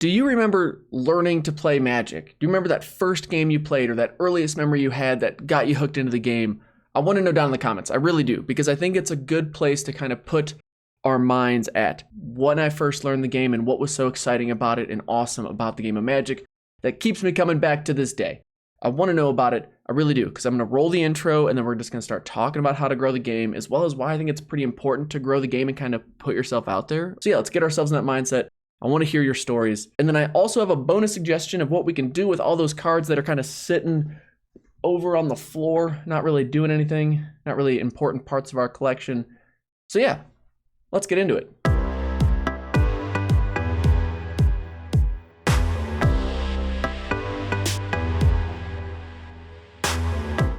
Do you remember learning to play Magic? Do you remember that first game you played or that earliest memory you had that got you hooked into the game? I want to know down in the comments. I really do, because I think it's a good place to kind of put our minds at when I first learned the game and what was so exciting about it and awesome about the game of Magic that keeps me coming back to this day. I want to know about it. I really do, because I'm going to roll the intro and then we're just going to start talking about how to grow the game, as well as why I think it's pretty important to grow the game and kind of put yourself out there. So yeah, let's get ourselves in that mindset. I want to hear your stories. And then I also have a bonus suggestion of what we can do with all those cards that are kind of sitting over on the floor, not really doing anything, not really important parts of our collection. So yeah, let's get into it.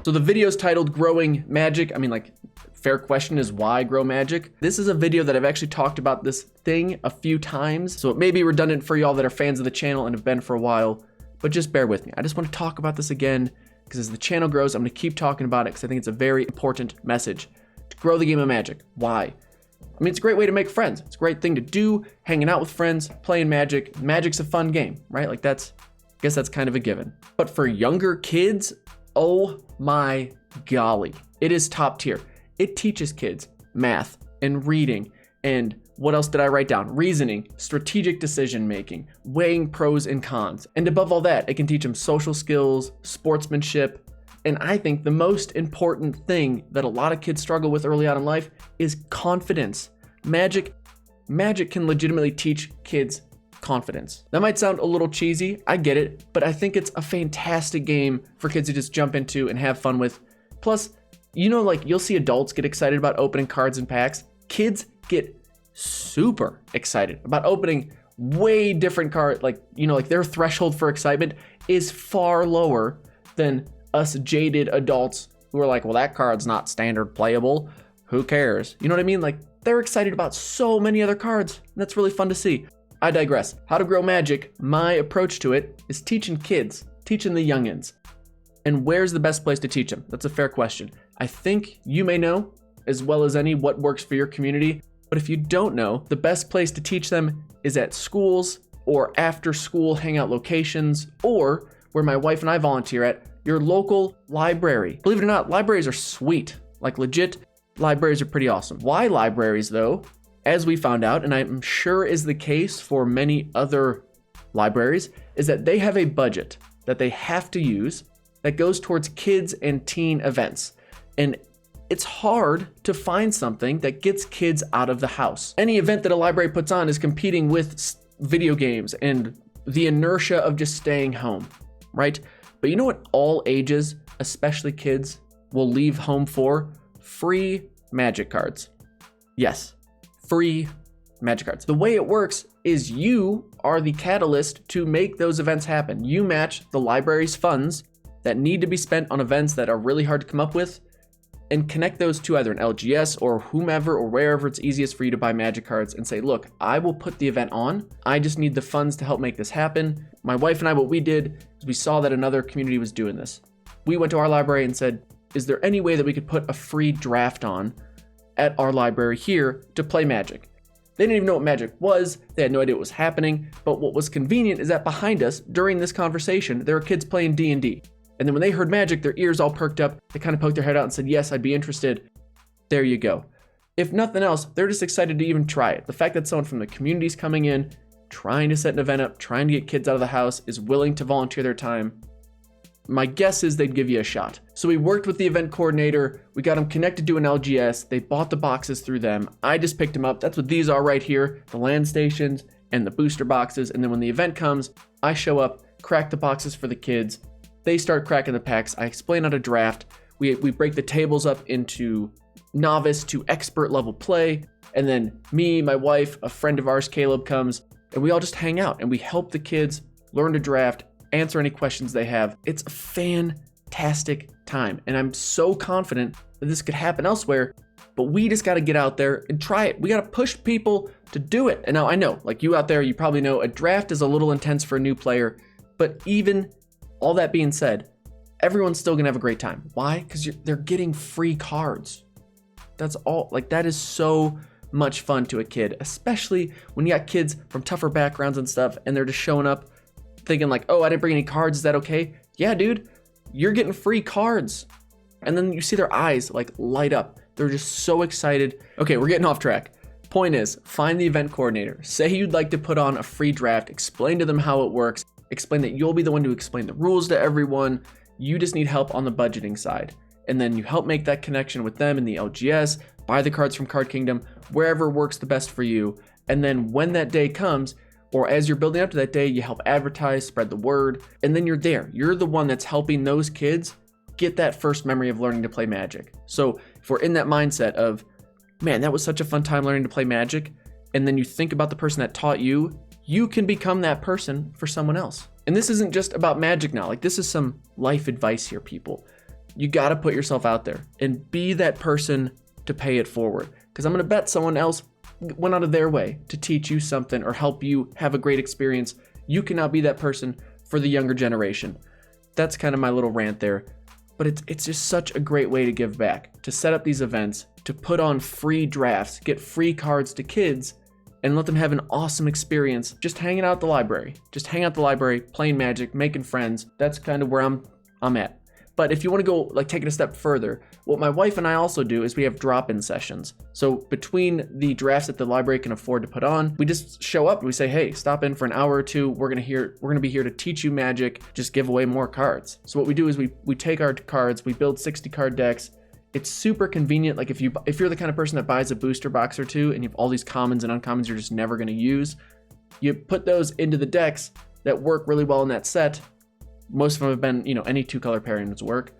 So the video is titled Growing Magic. I mean, like, fair question is why grow Magic? This is a video that I've actually talked about this thing a few times, so it may be redundant for y'all that are fans of the channel and have been for a while, but just bear with me. I just want to talk about this again, because as the channel grows, I'm going to keep talking about it because I think it's a very important message. To grow the game of Magic. Why? I mean, it's a great way to make friends. It's a great thing to do, hanging out with friends, playing Magic. Magic's a fun game, right? Like I guess that's kind of a given. But for younger kids, oh my golly, it is top tier. It teaches kids math and reading and what else did I write down? Reasoning, strategic decision making, weighing pros and cons. And above all that, it can teach them social skills, sportsmanship, and I think the most important thing that a lot of kids struggle with early on in life is confidence. Magic can legitimately teach kids confidence. That might sound a little cheesy, I get it, but I think it's a fantastic game for kids to just jump into and have fun with. Plus, you know, like, you'll see adults get excited about opening cards and packs. Kids get super excited about opening way different cards. Like, you know, like their threshold for excitement is far lower than us jaded adults who are like, well, that card's not standard playable. Who cares? You know what I mean? Like, they're excited about so many other cards. And that's really fun to see. I digress. How to grow Magic, my approach to it is teaching kids, teaching the youngins. And where's the best place to teach them? That's a fair question. I think you may know as well as any what works for your community, but if you don't know, the best place to teach them is at schools or after school hangout locations, or where my wife and I volunteer at, your local library. Believe it or not, libraries are sweet. Like, legit, libraries are pretty awesome. Why libraries though? As we found out, and I'm sure is the case for many other libraries, is that they have a budget that they have to use that goes towards kids and teen events. And it's hard to find something that gets kids out of the house. Any event that a library puts on is competing with video games and the inertia of just staying home, right? But you know what all ages, especially kids, will leave home for? Free Magic cards. Yes. Free Magic cards. The way it works is you are the catalyst to make those events happen. You match the library's funds that need to be spent on events that are really hard to come up with and connect those to either an LGS or whomever or wherever it's easiest for you to buy Magic cards and say, look, I will put the event on. I just need the funds to help make this happen. My wife and I, what we did is we saw that another community was doing this. We went to our library and said, is there any way that we could put a free draft on at our library here to play Magic? They didn't even know what Magic was. They had no idea what was happening. But what was convenient is that behind us, during this conversation, there were kids playing D&D. And then when they heard Magic, their ears all perked up. They kind of poked their head out and said, yes, I'd be interested. There you go. If nothing else, they're just excited to even try it. The fact that someone from the community's coming in, trying to set an event up, trying to get kids out of the house, is willing to volunteer their time, my guess is they'd give you a shot. So we worked with the event coordinator. We got them connected to an LGS. They bought the boxes through them. I just picked them up. That's what these are right here, the land stations and the booster boxes. And then when the event comes, I show up, crack the boxes for the kids. They start cracking the packs. I explain how to draft. We break the tables up into novice to expert level play. And then me, my wife, a friend of ours, Caleb, comes, and we all just hang out and we help the kids learn to draft, answer any questions they have. It's a fantastic time. And I'm so confident that this could happen elsewhere, but we just got to get out there and try it. We got to push people to do it. And now I know, like you out there, you probably know a draft is a little intense for a new player, but even all that being said, everyone's still gonna have a great time. Why? Because they're getting free cards. That's all. Like, that is so much fun to a kid, especially when you got kids from tougher backgrounds and stuff, and they're just showing up thinking like, oh, I didn't bring any cards, is that okay? Yeah, dude, you're getting free cards. And then you see their eyes like light up. They're just so excited. Okay, we're getting off track. Point is, find the event coordinator. Say you'd like to put on a free draft, explain to them how it works, explain that you'll be the one to explain the rules to everyone. You just need help on the budgeting side. And then you help make that connection with them in the LGS, buy the cards from Card Kingdom, wherever works the best for you. And then when that day comes, or as you're building up to that day, you help advertise, spread the word, and then you're there. You're the one that's helping those kids get that first memory of learning to play Magic. So if we're in that mindset of, man, that was such a fun time learning to play Magic, and then you think about the person that taught you, you can become that person for someone else. And this isn't just about Magic now. Like, this is some life advice here, people. You got to put yourself out there and be that person to pay it forward. Because I'm going to bet someone else went out of their way to teach you something or help you have a great experience. You can now be that person for the younger generation. That's kind of my little rant there. But it's just such a great way to give back, to set up these events, to put on free drafts, get free cards to kids, and let them have an awesome experience just hanging out at the library. Just hang out at the library, playing Magic, making friends. That's kind of where I'm at. But if you want to go like take it a step further, what my wife and I also do is we have drop-in sessions. So between the drafts that the library can afford to put on, we just show up and we say, hey, stop in for an hour or two. We're gonna be here to teach you Magic, just give away more cards. So what we do is we take our cards, we build 60 card decks. It's super convenient. Like if you're the kind of person that buys a booster box or two and you have all these commons and uncommons you're just never gonna use, you put those into the decks that work really well in that set. Most of them have been, any 2-color pairings work,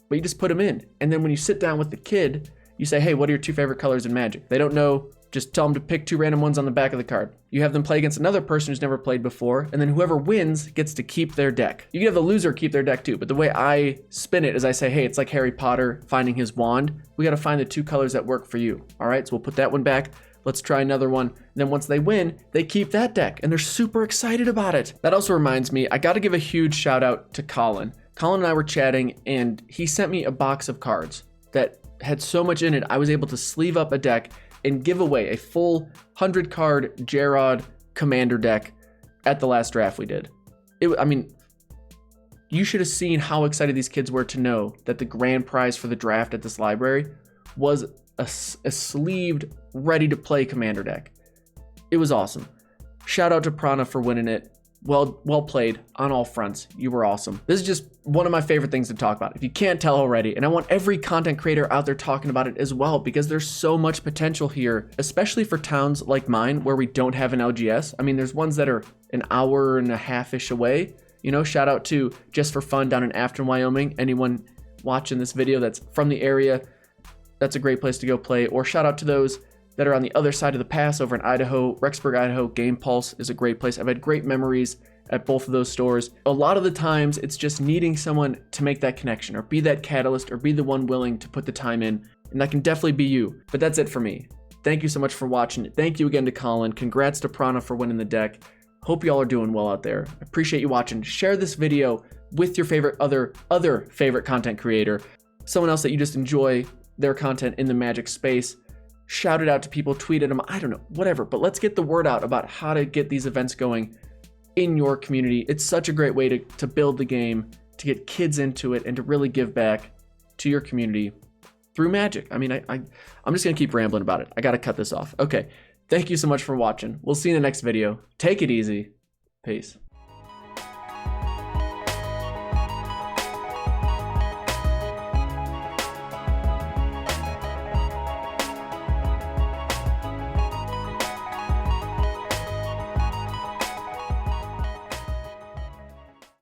but you just put them in. And then when you sit down with the kid, you say, hey, what are your 2 favorite colors in Magic? They don't know, just tell them to pick 2 random ones on the back of the card. You have them play against another person who's never played before, and then whoever wins gets to keep their deck. You can have the loser keep their deck too, but the way I spin it is I say, hey, it's like Harry Potter finding his wand. We got to find the 2 colors that work for you. All right, so we'll put that one back. Let's try another one. And then once they win, they keep that deck and they're super excited about it. That also reminds me, I got to give a huge shout out to Colin. Colin and I were chatting and he sent me a box of cards that had so much in it. I was able to sleeve up a deck and give away a full 100 card Jarrod Commander deck at the last draft we did. You should have seen how excited these kids were to know that the grand prize for the draft at this library was a sleeved, ready to play Commander deck. It was awesome. Shout out to Prana for winning it. Well played on all fronts. You were awesome. This is just one of my favorite things to talk about, if you can't tell already. And I want every content creator out there talking about it as well, because there's so much potential here, especially for towns like mine where we don't have an LGS. There's ones that are an hour and a half-ish away. Shout out to Just for Fun down in Afton, Wyoming. Anyone watching this video that's from the area, that's a great place to go play. Or shout out to those that are on the other side of the pass over in Idaho. Rexburg, Idaho, Game Pulse is a great place. I've had great memories at both of those stores. A lot of the times it's just needing someone to make that connection or be that catalyst or be the one willing to put the time in. And that can definitely be you. But that's it for me. Thank you so much for watching. Thank you again to Colin. Congrats to Prana for winning the deck. Hope y'all are doing well out there. I appreciate you watching. Share this video with your favorite other favorite content creator, someone else that you just enjoy their content in the Magic space. Shout it out to people, tweet at them, I don't know, whatever. But let's get the word out about how to get these events going in your community. It's such a great way to build the game, to get kids into it, and to really give back to your community through Magic. I'm just gonna keep rambling about it. I gotta cut this off. Okay, thank you so much for watching. We'll see you in the next video. Take it easy. Peace.